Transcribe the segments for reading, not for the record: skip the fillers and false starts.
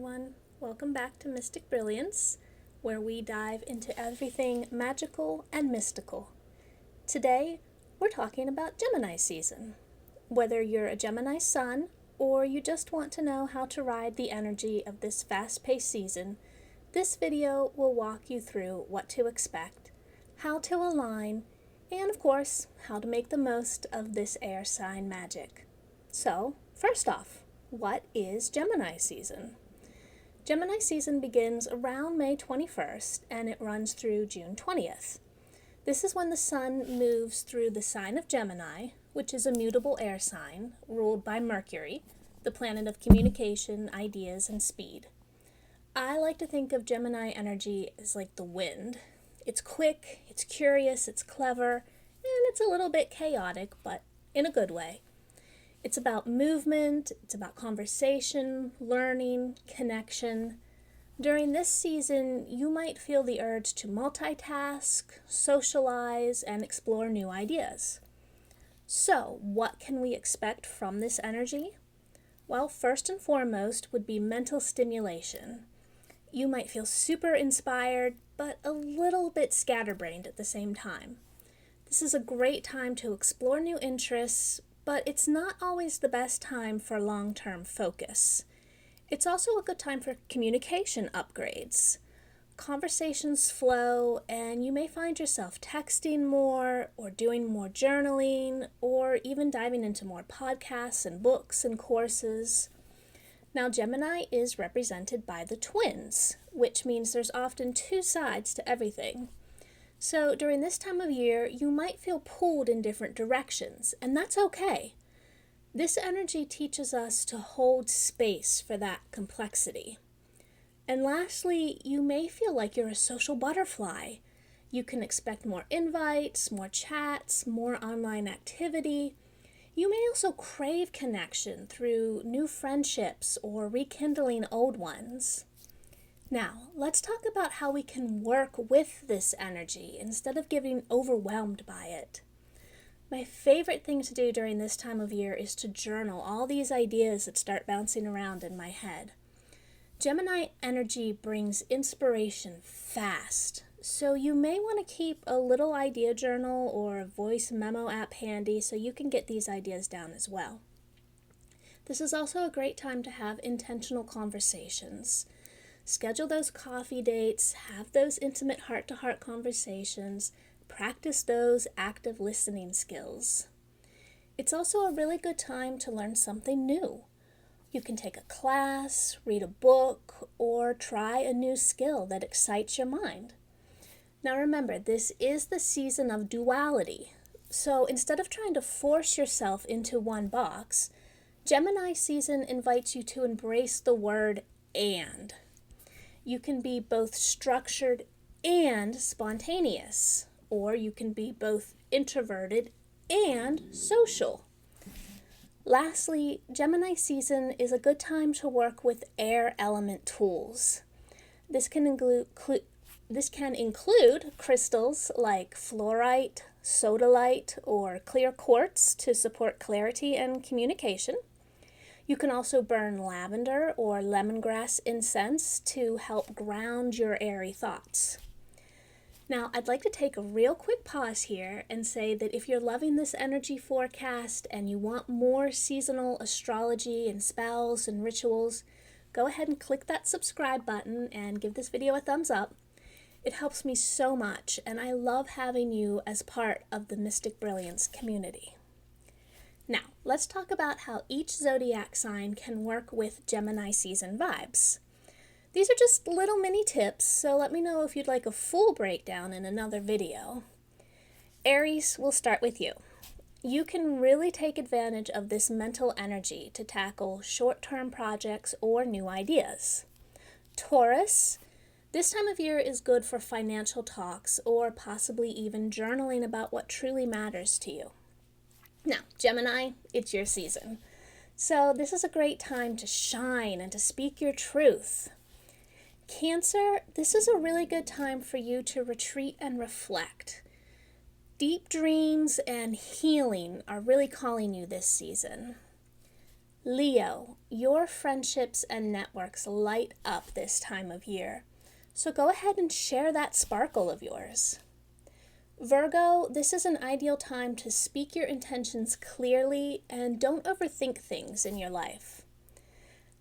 everyone. Welcome back to Mystic Brilliance, where we dive into everything magical and mystical. Today, we're talking about Gemini season. Whether you're a Gemini sun or you just want to know how to ride the energy of this fast-paced season, this video will walk you through what to expect, how to align, and of course, how to make the most of this air sign magic. So, first off, what is Gemini season? Gemini season begins around May 21st and it runs through June 20th. This is when the sun moves through the sign of Gemini, which is a mutable air sign ruled by Mercury, the planet of communication, ideas, and speed. I like to think of Gemini energy as like the wind. It's quick, it's curious, it's clever, and it's a little bit chaotic, but in a good way. It's about movement, it's about conversation, learning, connection. During this season, you might feel the urge to multitask, socialize, and explore new ideas. So, what can we expect from this energy? Well, first and foremost would be mental stimulation. You might feel super inspired, but a little bit scatterbrained at the same time. This is a great time to explore new interests, but it's not always the best time for long-term focus. It's also a good time for communication upgrades. Conversations flow, and you may find yourself texting more, or doing more journaling, or even diving into more podcasts and books and courses. Now, Gemini is represented by the twins, which means there's often two sides to everything. So during this time of year, you might feel pulled in different directions, and that's okay. This energy teaches us to hold space for that complexity. And lastly, you may feel like you're a social butterfly. You can expect more invites, more chats, more online activity. You may also crave connection through new friendships or rekindling old ones. Now, let's talk about how we can work with this energy instead of getting overwhelmed by it. My favorite thing to do during this time of year is to journal all these ideas that start bouncing around in my head. Gemini energy brings inspiration fast, so you may want to keep a little idea journal or a voice memo app handy so you can get these ideas down as well. This is also a great time to have intentional conversations. Schedule those coffee dates, have those intimate heart-to-heart conversations, practice those active listening skills. It's also a really good time to learn something new. You can take a class, read a book, or try a new skill that excites your mind. Now remember, this is the season of duality, so instead of trying to force yourself into one box, Gemini season invites you to embrace the word "and." You can be both structured and spontaneous, or you can be both introverted and social. Lastly, Gemini season is a good time to work with air element tools. This can include crystals like fluorite, sodalite, or clear quartz to support clarity and communication. You can also burn lavender or lemongrass incense to help ground your airy thoughts. Now, I'd like to take a real quick pause here and say that if you're loving this energy forecast and you want more seasonal astrology and spells and rituals, go ahead and click that subscribe button and give this video a thumbs up. It helps me so much, and I love having you as part of the Mystic Brilliance community. Now, let's talk about how each zodiac sign can work with Gemini season vibes. These are just little mini tips, so let me know if you'd like a full breakdown in another video. Aries, we'll start with you. You can really take advantage of this mental energy to tackle short-term projects or new ideas. Taurus, this time of year is good for financial talks or possibly even journaling about what truly matters to you. Now, Gemini, it's your season. So this is a great time to shine and to speak your truth. Cancer, this is a really good time for you to retreat and reflect. Deep dreams and healing are really calling you this season. Leo, your friendships and networks light up this time of year, so go ahead and share that sparkle of yours. Virgo, this is an ideal time to speak your intentions clearly and don't overthink things in your life.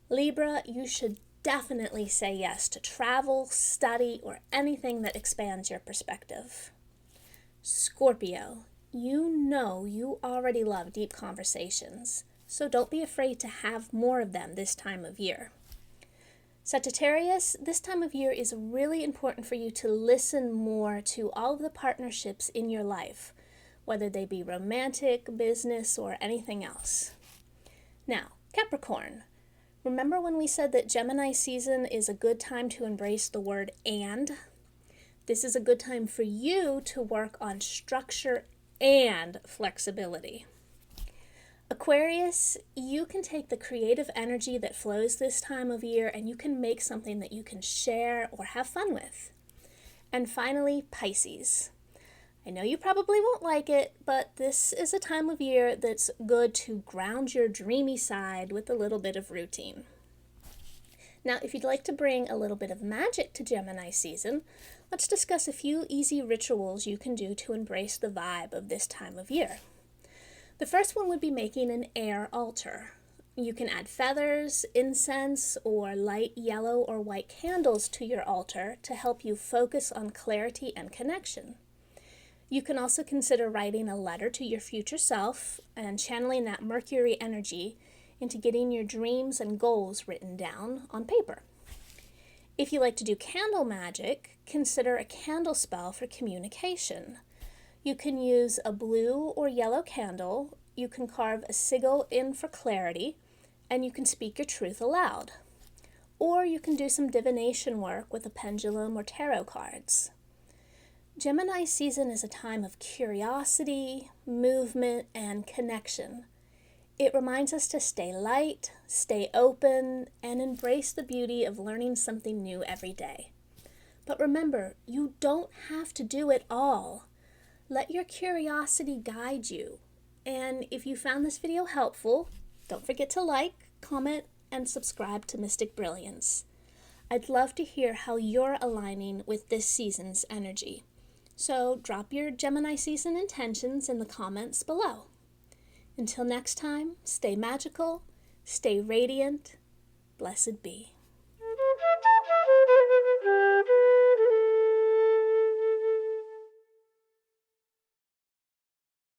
Libra, you should definitely say yes to travel, study, or anything that expands your perspective. Scorpio, you know you already love deep conversations, so don't be afraid to have more of them this time of year. Sagittarius, this time of year is really important for you to listen more to all of the partnerships in your life, whether they be romantic, business, or anything else. Now, Capricorn, remember when we said that Gemini season is a good time to embrace the word and? This is a good time for you to work on structure and flexibility. Aquarius, you can take the creative energy that flows this time of year and you can make something that you can share or have fun with. And finally, Pisces. I know you probably won't like it, but this is a time of year that's good to ground your dreamy side with a little bit of routine. Now, if you'd like to bring a little bit of magic to Gemini season, let's discuss a few easy rituals you can do to embrace the vibe of this time of year. The first one would be making an air altar. You can add feathers, incense, or light yellow or white candles to your altar to help you focus on clarity and connection. You can also consider writing a letter to your future self and channeling that Mercury energy into getting your dreams and goals written down on paper. If you like to do candle magic, consider a candle spell for communication. You can use a blue or yellow candle, you can carve a sigil in for clarity, and you can speak your truth aloud. Or you can do some divination work with a pendulum or tarot cards. Gemini season is a time of curiosity, movement, and connection. It reminds us to stay light, stay open, and embrace the beauty of learning something new every day. But remember, you don't have to do it all. Let your curiosity guide you. And if you found this video helpful, don't forget to like, comment, and subscribe to Mystic Brilliance. I'd love to hear how you're aligning with this season's energy. So drop your Gemini season intentions in the comments below. Until next time, stay magical, stay radiant, blessed be.